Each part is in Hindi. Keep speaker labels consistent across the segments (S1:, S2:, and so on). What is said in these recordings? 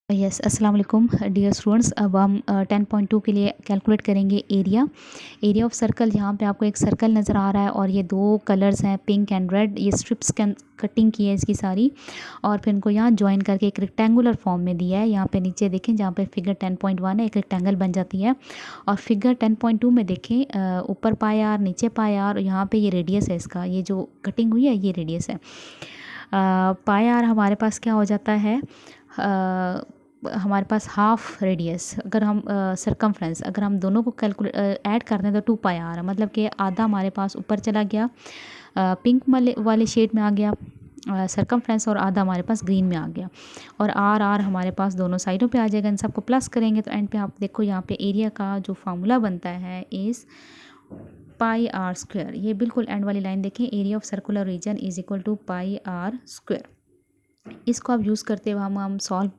S1: यस, अस्सलाम वालेकुम डियर स्टूडेंट्स। अब हम 10.2 के लिए कैलकुलेट करेंगे एरिया ऑफ सर्कल। यहाँ पे आपको एक सर्कल नज़र आ रहा है और ये दो कलर्स हैं, पिंक एंड रेड। ये स्ट्रिप्स कटिंग की है इसकी सारी, और फिर इनको यहाँ ज्वाइन करके एक रेक्टेंगुलर फॉर्म में दिया है। यहाँ पे नीचे देखें, जहाँ पे फिगर 10.1 है, एक रेक्टेंगल बन जाती है। और फिगर 10.2 में देखें, ऊपर पाई आर, नीचे पाई आर, और यहाँ पे ये रेडियस है इसका, ये जो कटिंग हुई है ये रेडियस है। पाई आर हमारे पास क्या हो जाता है, हमारे पास हाफ रेडियस, अगर हम सरकमफ्रेंस, अगर हम दोनों को कैलकुलेट ऐड करते हैं तो 2 पाई आर है, मतलब कि आधा हमारे पास ऊपर चला गया, पिंक वाले शेड में आ गया सरकमफ्रेंस, और आधा हमारे पास ग्रीन में आ गया। और आर आर हमारे पास दोनों साइडों पे आ जाएगा। इन सबको प्लस करेंगे तो एंड पे आप देखो, यहाँ पे एरिया का जो फार्मूला बनता है इज़ पाई आर स्क्वायर। ये बिल्कुल एंड वाली लाइन देखें, area of circular region is equal to pi are square. इसको आप यूज़ करते हुए हम सॉल्व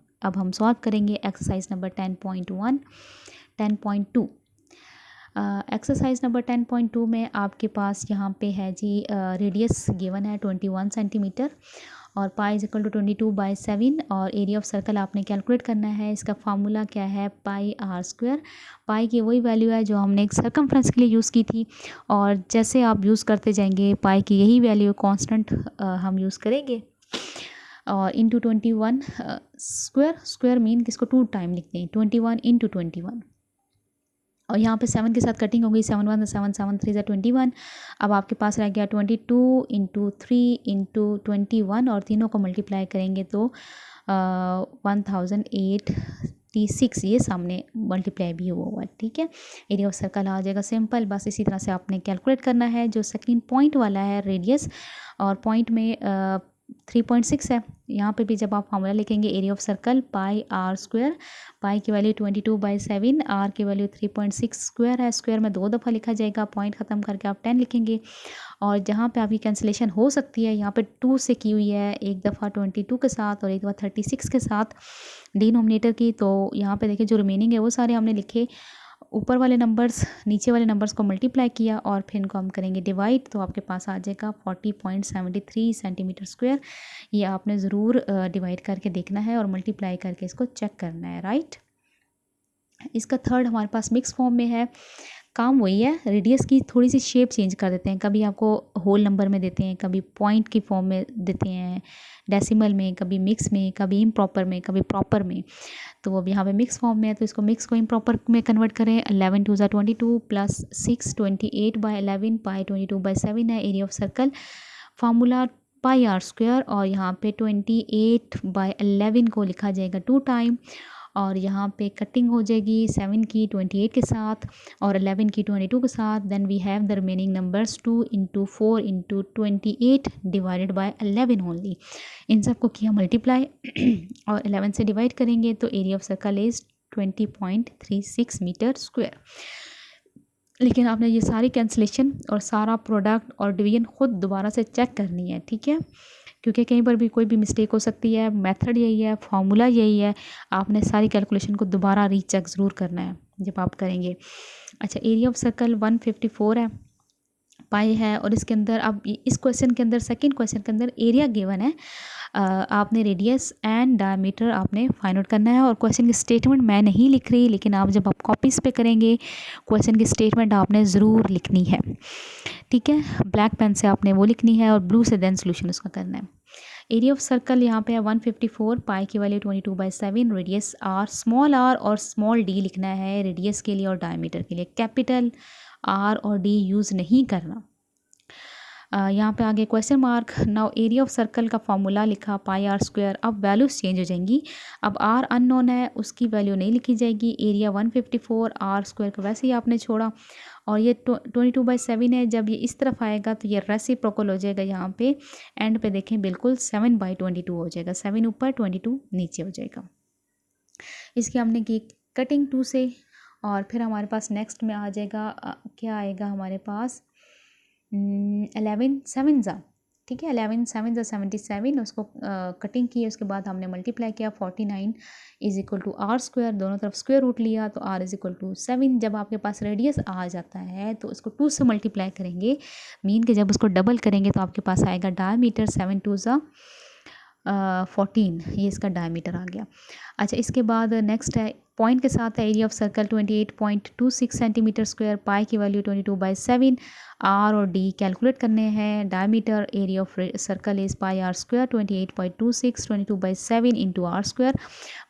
S1: करेंगे एक्सरसाइज नंबर 10.1 10.2। एक्सरसाइज नंबर 10.2 में आपके पास यहाँ पे है जी, रेडियस गिवन है 21 सेंटीमीटर, और पाई इज इक्वल टू 22/7, और एरिया ऑफ सर्कल आपने कैलकुलेट करना है। इसका फार्मूला क्या है, पाई आर स्क्वायर। पाई की वही वैल्यू है जो हमने एक सर्कमफ्रेंस के लिए यूज़ की थी, और जैसे आप यूज़ करते जाएंगे पाई की यही वैल्यू कांस्टेंट हम यूज़ करेंगे। और इंटू 21 स्क्वायर मीन किसको 2 टाइम लिखते हैं, 21 इंटू 21। और यहाँ पे 7 के साथ कटिंग हो गई, 7 1 7 7 3 21। अब आपके पास रह गया 22 इंटू 3 इंटू 21, और तीनों को मल्टीप्लाई करेंगे तो 1086 ये सामने मल्टीप्लाई भी हुआ हुआ है। ठीक है, एरिया ऑफ सर्कल आ जाएगा सिंपल। बस इसी तरह से आपने कैलकुलेट करना है। जो सेकंड पॉइंट वाला है रेडियस, और पॉइंट में 3.6 है। यहाँ पे भी जब आप फार्मूला लिखेंगे area of circle pi are square, pi की वैल्यू 22/7, आर की वैल्यू 3.6 स्क्वायर है। स्क्वायर में 2 दफ़ा लिखा जाएगा, पॉइंट ख़त्म करके आप 10 लिखेंगे। और जहाँ पे आपकी कैंसिलेशन हो सकती है, यहाँ पे 2 से की हुई है, एक दफ़ा 22 के साथ और एक दफ़ा 36 के साथ डिनोमिनेटर की। तो यहाँ पे देखिए जो रिमेनिंग है वो सारे हमने लिखे, ऊपर वाले नंबर्स नीचे वाले नंबर्स को मल्टीप्लाई किया, और फिर इनको हम करेंगे डिवाइड, तो आपके पास आ जाएगा 40.73 सेंटीमीटर स्क्वायर। ये आपने ज़रूर डिवाइड करके देखना है और मल्टीप्लाई करके इसको चेक करना है, राइट। इसका थर्ड हमारे पास मिक्स फॉर्म में है। काम वही है, रेडियस की थोड़ी सी शेप चेंज कर देते हैं। कभी आपको होल नंबर में देते हैं, कभी पॉइंट की फॉर्म में देते हैं, डेसिमल में, कभी मिक्स में, कभी इम्प्रॉपर में, कभी प्रॉपर में। तो अब यहाँ पे मिक्स फॉर्म में है, तो इसको मिक्स को इम्प्रॉपर में कन्वर्ट करें। 11 2 22 प्लस 6 28/11, पाई 22/7 है। Area of circle formula pi are square, और यहाँ पे 28/11 को लिखा जाएगा 2 टाइम, और यहाँ पे कटिंग हो जाएगी 7 की 28 के साथ और 11 की 22 के साथ। Then we have the remaining numbers 2 into 4 into 28 divided by 11 only. इन सबको किया मल्टीप्लाई और 11 से डिवाइड करेंगे तो area of circle is 20.36 metre square. लेकिन आपने ये सारी कैंसलेशन और सारा प्रोडक्ट और डिवीजन खुद दोबारा से चेक करनी है, ठीक है, क्योंकि कहीं पर भी कोई भी मिस्टेक हो सकती है। मेथड यही है, फार्मूला यही है, आपने सारी कैलकुलेशन को दोबारा रीचेक ज़रूर करना है जब आप करेंगे। अच्छा, एरिया ऑफ सर्कल 154 है, पाई है, और इसके अंदर अब इस क्वेश्चन के अंदर, सेकंड क्वेश्चन के अंदर एरिया गिवन है। आपने रेडियस एंड डायमीटर आपने फाइंड आउट करना है। और क्वेश्चन की स्टेटमेंट मैं नहीं लिख रही, लेकिन आप जब आप कॉपीज़ पे करेंगे क्वेश्चन की स्टेटमेंट आपने ज़रूर लिखनी है, ठीक है। ब्लैक पेन से आपने वो लिखनी है और ब्लू से देन सोल्यूशन उसका करना है। एरिया ऑफ सर्कल यहाँ पे है 154, पाई की value 22/7, radius r, small r और स्मॉल डी लिखना है रेडियस के लिए और डायमीटर के लिए। कैपिटल आर और डी यूज़ नहीं करना। यहाँ पे आगे question mark. Now area of circle का फॉर्मूला लिखा पाई आर स्क्वायर। अब वैल्यूज़ चेंज हो जाएंगी। अब आर अननोन है, उसकी वैल्यू नहीं लिखी जाएगी। एरिया 154, आर स्क्वायर को वैसे ही आपने छोड़ा, और ये 22/7 है। जब ये इस तरफ आएगा तो ये रेसिप्रोकल हो जाएगा। यहाँ पे एंड पे देखें, बिल्कुल 7/22 हो जाएगा। 7 ऊपर 22 नीचे हो जाएगा। इसकी हमने की कटिंग 2 से, और फिर हमारे पास नेक्स्ट में आ जाएगा क्या आएगा हमारे पास 11 7 ज़ा, ठीक है, 11 7 ज़ा 77, उसको कटिंग की। उसके बाद हमने मल्टीप्लाई किया 49 is equal to R square, दोनों तरफ स्क्वायर रूट लिया तो आर इज इक्वल टू 7। जब आपके पास रेडियस आ जाता है तो उसको 2 से मल्टीप्लाई करेंगे, मीन के जब उसको डबल करेंगे तो आपके पास आएगा डायमीटर 7 2 ज़ा 14 ये इसका डायमीटर आ गया। अच्छा, इसके बाद नेक्स्ट है पॉइंट के साथ है area of circle 28.26 centimetre square, pi की वैल्यू 22/7। आर और डी कैलकुलेट करने हैं। Diameter area of circle is pi are square 28.26 22/7 into R square.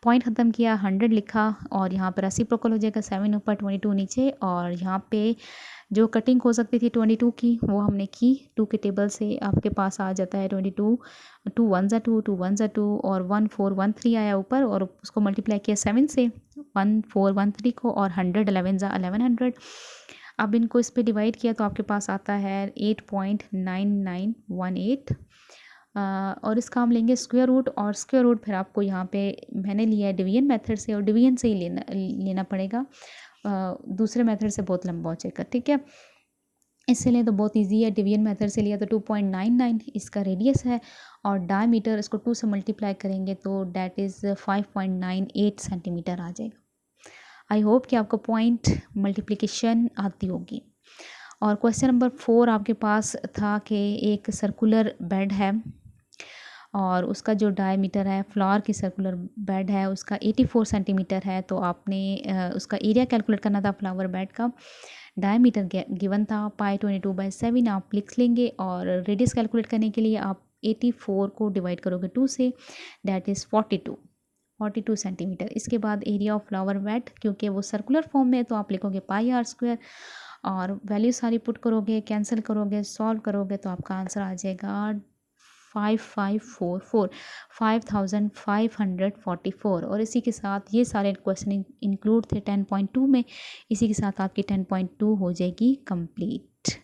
S1: Point ख़त्म किया, 100 लिखा और यहाँ पर रेसिप्रोकल हो जाएगा, 7 ऊपर 22 नीचे। और यहाँ पे जो कटिंग हो सकती थी 22 की वो हमने की। 2 के टेबल से आपके पास आ जाता है 22, 2 1 ज़ा 2, 2 1 ज़ा 2 और 1 4 1 3 आया ऊपर और उसको मल्टीप्लाई किया 7 से 1 4 1 3 को और 100 11 ज़ा 1100। अब इनको इस पे डिवाइड किया तो आपके पास आता है 8.9918। और इसका हम लेंगे स्क्वायर रूट और स्क्वायर रूट फिर आपको यहाँ पे मैंने लिया है डिवीजन मेथड से और डिवीजन से ही लेना पड़ेगा। दूसरे मेथड से बहुत लंबा हो जाएगा, ठीक है। इससे लें तो बहुत इजी है, डिवीजन मेथड से लिया तो 2.99 इसका रेडियस है और डायमीटर इसको 2 से मल्टीप्लाई करेंगे तो डैट इज़ 5.98 सेंटीमीटर आ जाएगा। आई होप कि आपको पॉइंट मल्टीप्लिकेशन आती होगी। और क्वेश्चन नंबर 4 आपके पास था कि एक सर्कुलर बेड है और उसका जो डायमीटर है फ्लावर की सर्कुलर बेड है उसका 84 सेंटीमीटर है। तो आपने उसका एरिया कैलकुलेट करना था फ्लावर बेड का। डायमीटर गिवन था पाई 22/7 आप लिख लेंगे और रेडियस कैलकुलेट करने के लिए आप 84 को डिवाइड करोगे 2 से, डैट इज़ 42 सेंटीमीटर। इसके बाद एरिया ऑफ फ्लावर बेड क्योंकि वो सर्कुलर फॉर्म में है तो आप लिखोगे पाई आर स्क्वायर और वैल्यू सारी पुट करोगे, कैंसिल करोगे, सॉल्व करोगे तो आपका आंसर आ जाएगा 5544 और इसी के साथ ये सारे क्वेश्चन इंक्लूड थे 10.2 में। इसी के साथ आपकी 10.2 हो जाएगी कंप्लीट।